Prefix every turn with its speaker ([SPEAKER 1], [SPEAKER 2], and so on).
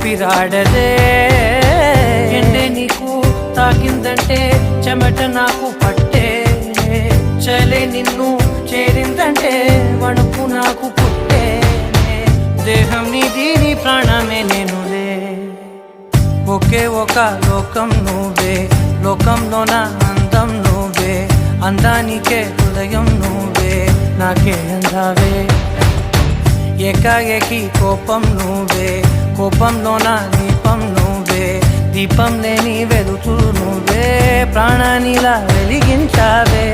[SPEAKER 1] ఊపిరాడదే ఎండే నీకు తాకిందంటే చెమట నాకు పట్టే చలే నిన్ను చేరిందంటే వణుకు నాకు పుట్టే దేహం నీది నీ ప్రాణమే నేనులే ఒకే ఒక లోకం నువ్వే లోకంలో నా అందం నువ్వే అందానికే హృదయం నువ్వే నాకే అందావే ఏకాఏకి కోపం నువ్వే కోపంలో నా దీపం నువ్వే దీపం లేని వెలుతురు నువ్వే ప్రాణానిలా వెలిగించావే